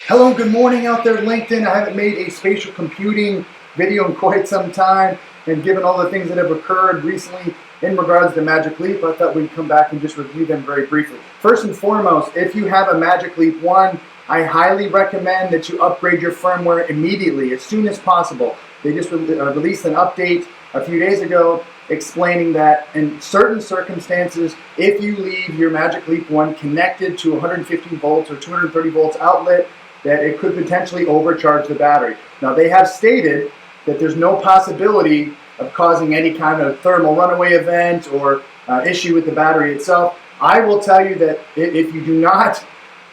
Hello, good morning out there, LinkedIn. I haven't made a spatial computing video in quite some time, and given all the things that have occurred recently in regards to Magic Leap, I thought we'd come back and just review them very briefly. First and foremost, if you have a Magic Leap 1, I highly recommend that you upgrade your firmware immediately, as soon as possible. They just released an update a few days ago explaining that in certain circumstances, if you leave your Magic Leap 1 connected to 115 volts or 230 volts outlet, that it could potentially overcharge the battery. Now, they have stated that there's no possibility of causing any kind of thermal runaway event or issue with the battery itself. I will tell you that if you do not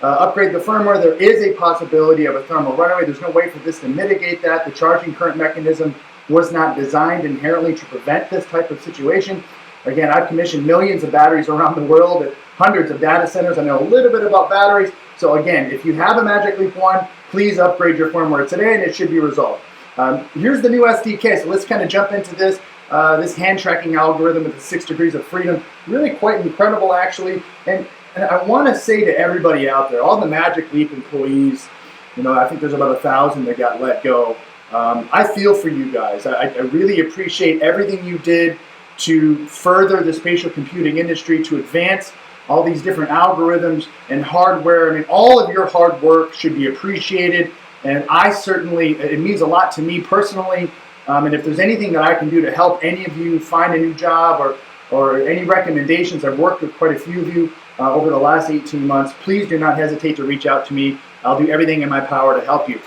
upgrade the firmware, there is a possibility of a thermal runaway. There's no way for this to mitigate that. The charging current mechanism was not designed inherently to prevent this type of situation. Again, I've commissioned millions of batteries around the world at hundreds of data centers. I know a little bit about batteries. So again, if you have a Magic Leap 1, please upgrade your firmware today and it should be resolved. Here's the new SDK. So let's kind of jump into this. This hand tracking algorithm with the 6 degrees of freedom. Really quite incredible, actually. And I want to say to everybody out there, all the Magic Leap employees, I think there's about 1,000 that got let go. I feel for you guys. I really appreciate everything you did to further the spatial computing industry, to advance all these different algorithms and hardware. I mean, all of your hard work should be appreciated, and it means a lot to me personally. And if there's anything that I can do to help any of you find a new job or any recommendations, I've worked with quite a few of you over the last 18 months, please do not hesitate to reach out to me. I'll do everything in my power to help you.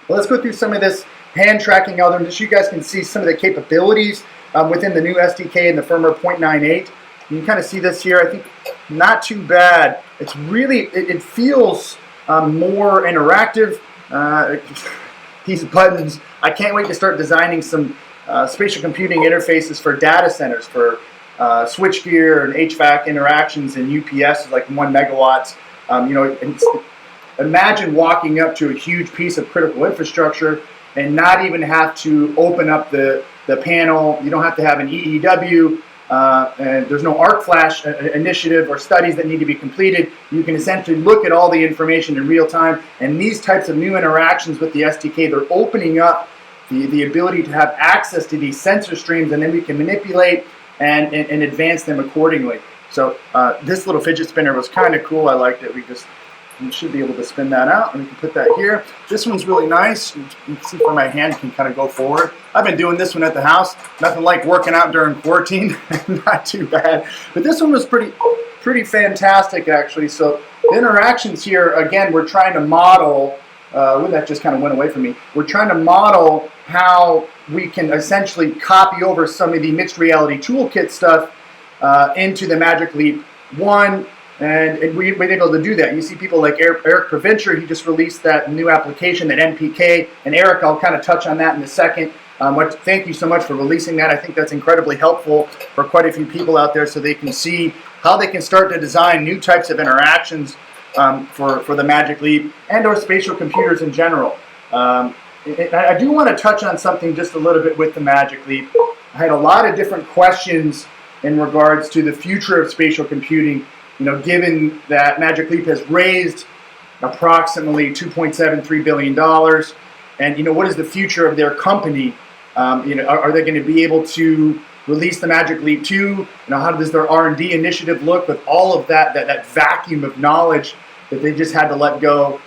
Well, let's go through some of this hand tracking algorithm just so you guys can see some of the capabilities within the new SDK and the firmware 0.98. You can kind of see this here. I think not too bad. It's really, it feels more interactive. These buttons, I can't wait to start designing some spatial computing interfaces for data centers, for switchgear and HVAC interactions and UPS, like 1 megawatts. Imagine walking up to a huge piece of critical infrastructure and not even have to open up the panel. You don't have to have an EEW. And there's no arc flash initiative or studies that need to be completed. You can essentially look at all the information in real time, and these types of new interactions with the SDK, they're opening up the ability to have access to these sensor streams, and then we can manipulate and advance them accordingly. So this little fidget spinner was kind of cool. I liked it. We should be able to spin that out, and we can put that here. This one's really nice. You can see where my hand can kind of go forward. I've been doing this one at the house. Nothing like working out during quarantine. Not too bad. But this one was pretty fantastic, actually. So the interactions here, again, we're trying to model, that just kind of went away from me. We're trying to model how we can essentially copy over some of the mixed reality toolkit stuff into the Magic Leap 1. And we've been able to do that. You see people like Eric Provencher, he just released that new application, that NPK. And Eric, I'll kind of touch on that in a second. Thank you so much for releasing that. I think that's incredibly helpful for quite a few people out there so they can see how they can start to design new types of interactions for the Magic Leap and or spatial computers in general. I do want to touch on something just a little bit with the Magic Leap. I had a lot of different questions in regards to the future of spatial computing. Given that Magic Leap has raised approximately $2.73 billion, and what is the future of their company? Are they going to be able to release the Magic Leap 2? How does their R&D initiative look with all of that vacuum of knowledge that they just had to let go?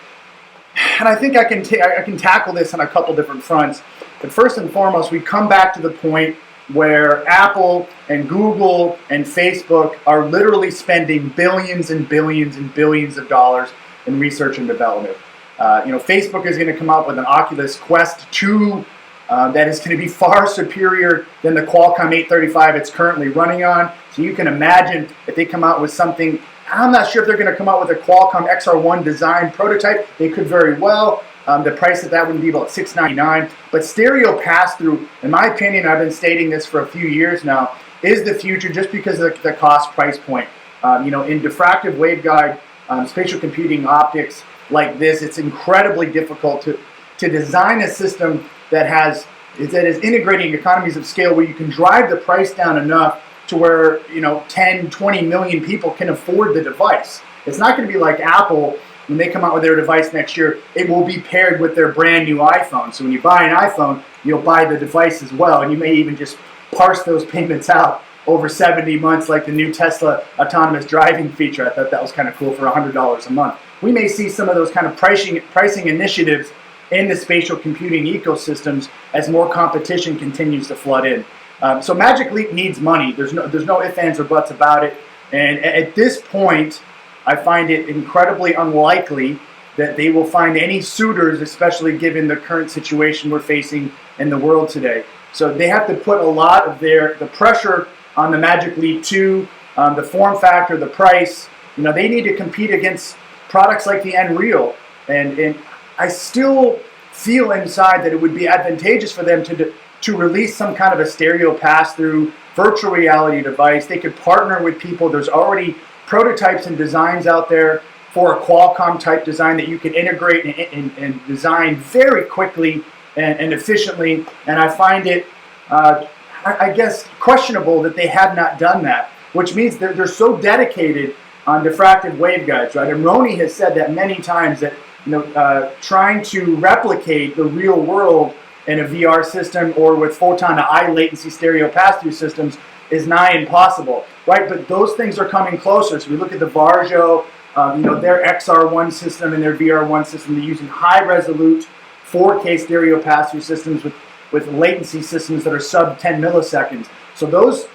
And I think I can tackle this on a couple different fronts. But first and foremost, we come back to the point where Apple and Google and Facebook are literally spending billions and billions and billions of dollars in research and development. Facebook is going to come out with an Oculus Quest 2 that is going to be far superior than the Qualcomm 835 it's currently running on. So you can imagine if they come out with something. I'm not sure if they're going to come out with a Qualcomm XR1 design prototype. They could very well. The price of that would be about $699. But stereo pass-through, in my opinion, I've been stating this for a few years now, is the future just because of the cost price point. In diffractive waveguide spatial computing optics like this, it's incredibly difficult to design a system that is integrating economies of scale where you can drive the price down enough to where 10, 20 million people can afford the device. It's not going to be like Apple when they come out with their device next year, it will be paired with their brand new iPhone. So when you buy an iPhone, you'll buy the device as well, and you may even just parse those payments out over 70 months like the new Tesla autonomous driving feature. I thought that was kind of cool for $100 a month. We may see some of those kind of pricing initiatives in the spatial computing ecosystems as more competition continues to flood in. So Magic Leap needs money. There's no ifs, ands, or buts about it. And at this point, I find it incredibly unlikely that they will find any suitors, especially given the current situation we're facing in the world today. So they have to put a lot of the pressure on the Magic Leap 2, the form factor, the price. They need to compete against products like the Unreal. And I still feel inside that it would be advantageous for them to release some kind of a stereo pass-through virtual reality device. They could partner with people. There's already prototypes and designs out there for a Qualcomm type design that you can integrate and design very quickly and efficiently. And I find it, I guess, questionable that they have not done that, which means they're so dedicated on diffractive waveguides, right? And Roni has said that many times that trying to replicate the real world in a VR system or with photon to eye latency stereo pass-through systems is nigh impossible, right? But those things are coming closer. So we look at the Varjo, their XR1 system and their VR1 system. They're using high-resolute 4K stereo pass-through systems with latency systems that are sub 10 milliseconds. So those,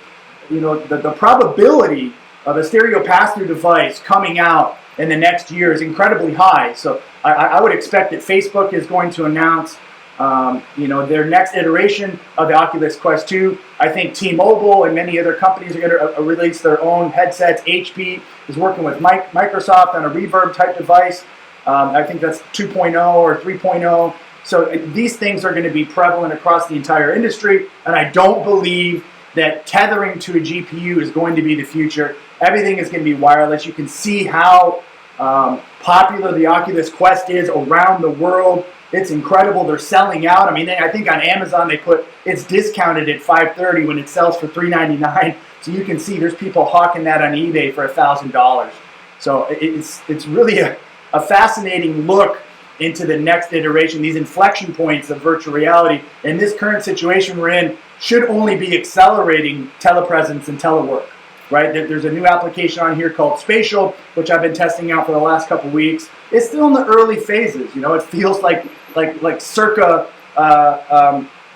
the probability of a stereo pass-through device coming out in the next year is incredibly high. So I would expect that Facebook is going to announce their next iteration of the Oculus Quest 2. I think T-Mobile and many other companies are going to release their own headsets. HP is working with Microsoft on a Reverb type device. I think that's 2.0 or 3.0. So these things are going to be prevalent across the entire industry, and I don't believe that tethering to a GPU is going to be the future. Everything is going to be wireless. You can see how popular the Oculus Quest is around the world. It's incredible. They're selling out. I mean, I think on Amazon they put it's discounted at $530 when it sells for $399. So you can see there's people hawking that on eBay for $1,000. So it's really a fascinating look into the next iteration. These inflection points of virtual reality in this current situation we're in should only be accelerating telepresence and telework, right? There's a new application on here called Spatial, which I've been testing out for the last couple weeks. It's still in the early phases. It feels like circa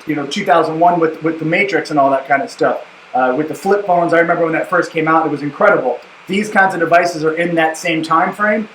2001 with the Matrix and all that kind of stuff. With the flip phones, I remember when that first came out, it was incredible. These kinds of devices are in that same time frame,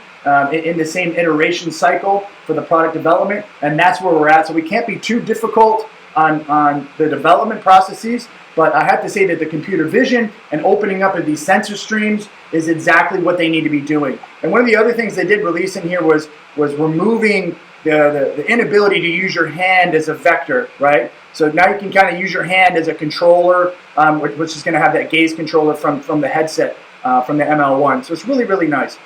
in the same iteration cycle for the product development, and that's where we're at. So we can't be too difficult on the development processes, but I have to say that the computer vision and opening up of these sensor streams is exactly what they need to be doing. And one of the other things they did release in here was removing the inability to use your hand as a vector, right? So now you can kind of use your hand as a controller, which is going to have that gaze controller from the headset, from the ML1. So it's really, really nice.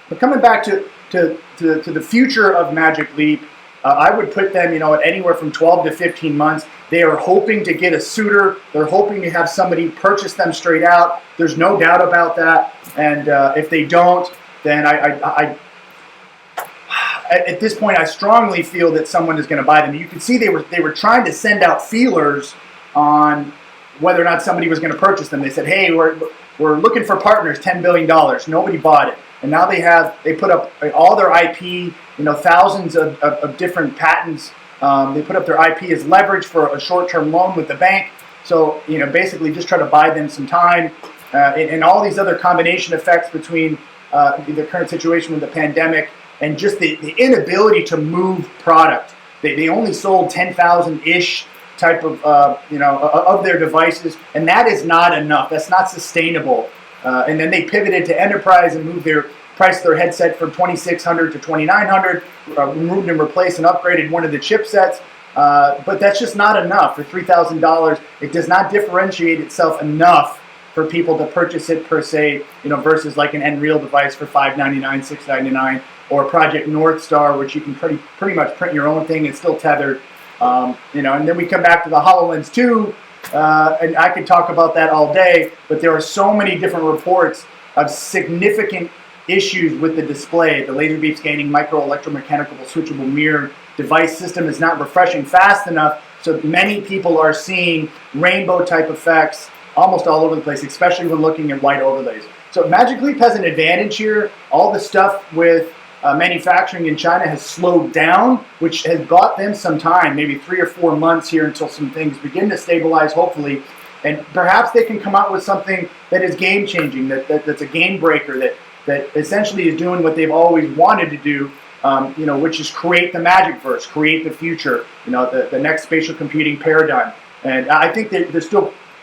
But coming back to the future of Magic Leap, I would put them, at anywhere from 12 to 15 months. They are hoping to get a suitor. They're hoping to have somebody purchase them straight out. There's no doubt about that. And if they don't, then I at this point, I strongly feel that someone is going to buy them. You can see they were trying to send out feelers on whether or not somebody was going to purchase them. They said, "Hey, we're looking for partners, $10 billion." Nobody bought it, and now they put up all their IP, thousands of different patents. They put up their IP as leverage for a short-term loan with the bank. So basically just try to buy them some time, and all these other combination effects between the current situation with the pandemic and just the inability to move product. They only sold 10,000-ish type of their devices, and that is not enough. That's not sustainable. And then they pivoted to enterprise and moved their headset from $2,600 to $2,900, removed and replaced and upgraded one of the chipsets. But that's just not enough. For $3,000, it does not differentiate itself enough for people to purchase it per se, versus like an Unreal device for $599, $699, or Project North Star, which you can pretty much print your own thing. It's still tethered, and then we come back to the HoloLens 2, and I could talk about that all day, but there are so many different reports of significant issues with the display. The laser beam scanning micro electromechanical switchable mirror device system is not refreshing fast enough, so many people are seeing rainbow type effects almost all over the place, especially when looking at white overlays. So Magic Leap has an advantage here. All the stuff with manufacturing in China has slowed down, which has bought them some time, maybe 3 or 4 months here until some things begin to stabilize, hopefully. And perhaps they can come out with something that is game-changing, that's a game breaker, that essentially is doing what they've always wanted to do, which is create the Magicverse, create the future, the next spatial computing paradigm. And I think that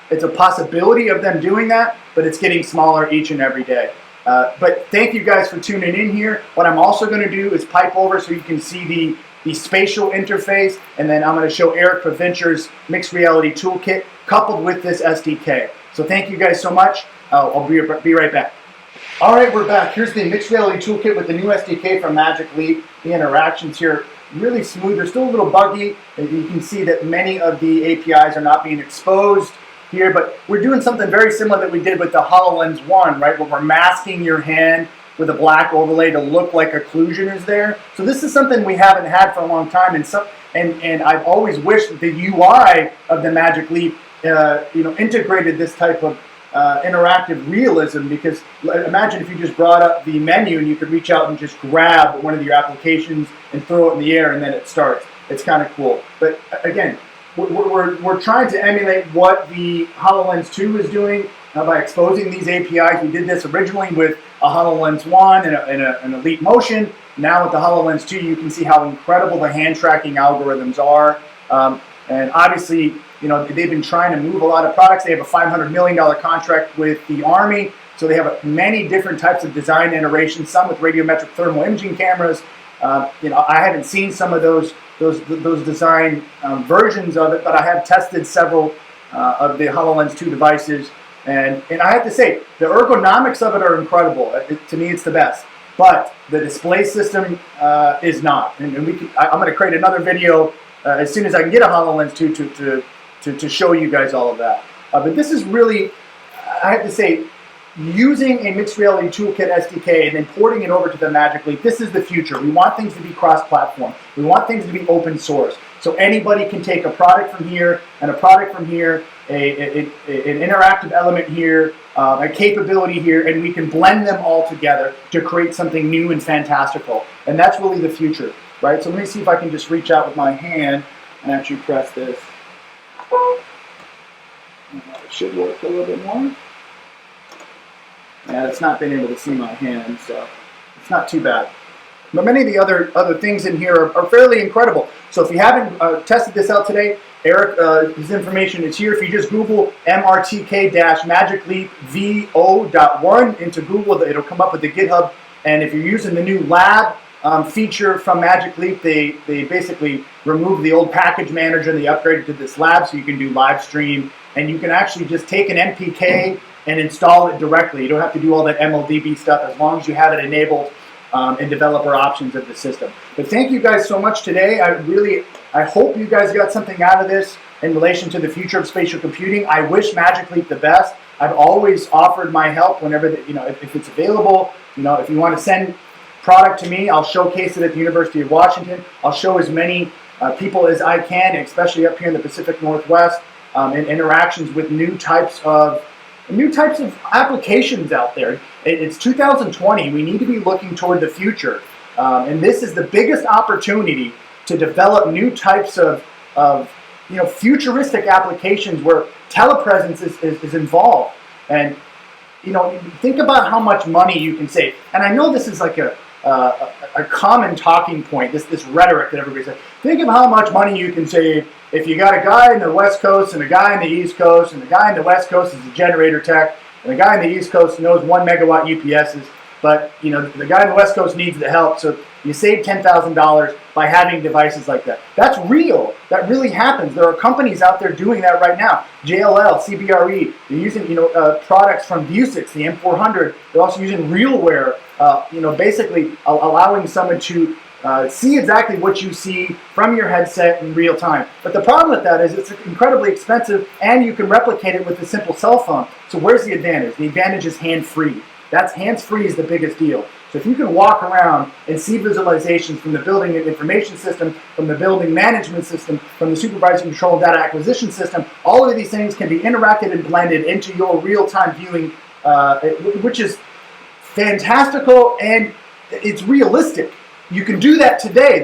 it's a possibility of them doing that, but it's getting smaller each and every day. But thank you guys for tuning in here. What I'm also going to do is pipe over so you can see the spatial interface, and then I'm going to show Eric Provencher's mixed reality toolkit coupled with this SDK. So thank you guys so much. I'll be right back. All right, we're back. Here's the mixed reality toolkit with the new SDK from Magic Leap. The interactions here really smooth. They're still a little buggy. And you can see that many of the APIs are not being exposed here, but we're doing something very similar that we did with the HoloLens 1, right, where we're masking your hand with a black overlay to look like occlusion is there. So this is something we haven't had for a long time, and I've always wished that the UI of the Magic Leap integrated this type of interactive realism, because imagine if you just brought up the menu and you could reach out and just grab one of your applications and throw it in the air and then it starts. It's kind of cool. But again, we're trying to emulate what the HoloLens 2 is doing by exposing these APIs. We did this originally with a HoloLens 1 and an Elite Motion. Now with the HoloLens 2, you can see how incredible the hand tracking algorithms are. And obviously, they've been trying to move a lot of products. They have a $500 million contract with the Army. So they have many different types of design iterations, some with radiometric thermal imaging cameras. I haven't seen some of those design versions of it, but I have tested several of the HoloLens 2 devices, and I have to say the ergonomics of it are incredible. To me, it's the best. But the display system is not, and I'm going to create another video as soon as I can get a HoloLens 2 to show you guys all of that. But this is really, I have to say, using a mixed reality toolkit SDK and then porting it over to the Magic Leap, this is the future. We want things to be cross-platform. We want things to be open source. So anybody can take a product from here and a product from here, an interactive element here, a capability here, and we can blend them all together to create something new and fantastical. And that's really the future, right? So let me see if I can just reach out with my hand and actually press this. It should work a little bit more. Yeah, it's not been able to see my hand, so it's not too bad. But many of the other things in here are fairly incredible. So if you haven't tested this out today, Eric, his information is here. If you just Google MRTK-Magic Leap VO.1 into Google, it'll come up with the GitHub. And if you're using the new lab feature from Magic Leap, they basically removed the old package manager and they upgraded to this lab so you can do live stream. And you can actually just take an MPK and install it directly. You don't have to do all that MLDB stuff as long as you have it enabled in developer options of the system. But thank you guys so much today. I hope you guys got something out of this in relation to the future of spatial computing. I wish Magic Leap the best. I've always offered my help whenever, if it's available. If you want to send product to me, I'll showcase it at the University of Washington. I'll show as many people as I can, especially up here in the Pacific Northwest, in interactions with new types of applications out there. It's 2020. We need to be looking toward the future. And this is the biggest opportunity to develop new types of futuristic applications where telepresence is involved. And, think about how much money you can save. And I know this is like a common talking point, this rhetoric that everybody says. Think of how much money you can save if you got a guy in the West Coast and a guy in the East Coast, and the guy in the West Coast is a generator tech, and the guy in the East Coast knows 1 megawatt UPSs, but the guy in the West Coast needs the help, so you save $10,000 by having devices like that. That's real. That really happens. There are companies out there doing that right now. JLL, CBRE, they're using products from Vuzix, the M400. They're also using RealWare, basically allowing someone to see exactly what you see from your headset in real time. But the problem with that is it's incredibly expensive, and you can replicate it with a simple cell phone. So where's the advantage? The advantage is hand-free. That's hands-free is the biggest deal. So if you can walk around and see visualizations from the building and information system, from the building management system, from the supervisory control data acquisition system, all of these things can be interacted and blended into your real-time viewing, which is fantastical, and it's realistic. You can do that today.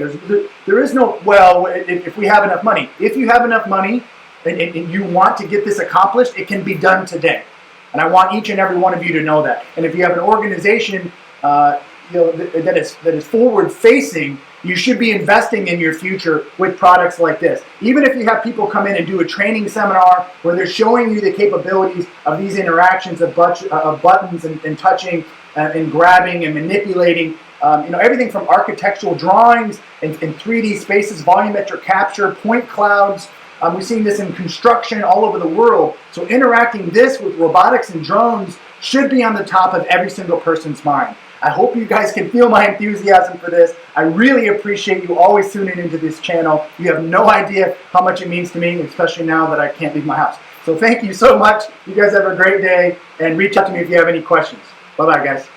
There is no, well, if we have enough money. If you have enough money and you want to get this accomplished, it can be done today. And I want each and every one of you to know that. And if you have an organization that is forward-facing, you should be investing in your future with products like this. Even if you have people come in and do a training seminar where they're showing you the capabilities of these interactions of buttons and touching and grabbing and manipulating, everything from architectural drawings and 3D spaces, volumetric capture, point clouds. We've seen this in construction all over the world. So interacting this with robotics and drones should be on the top of every single person's mind. I hope you guys can feel my enthusiasm for this. I really appreciate you always tuning into this channel. You have no idea how much it means to me, especially now that I can't leave my house. So thank you so much. You guys have a great day, and reach out to me if you have any questions. Bye-bye, guys.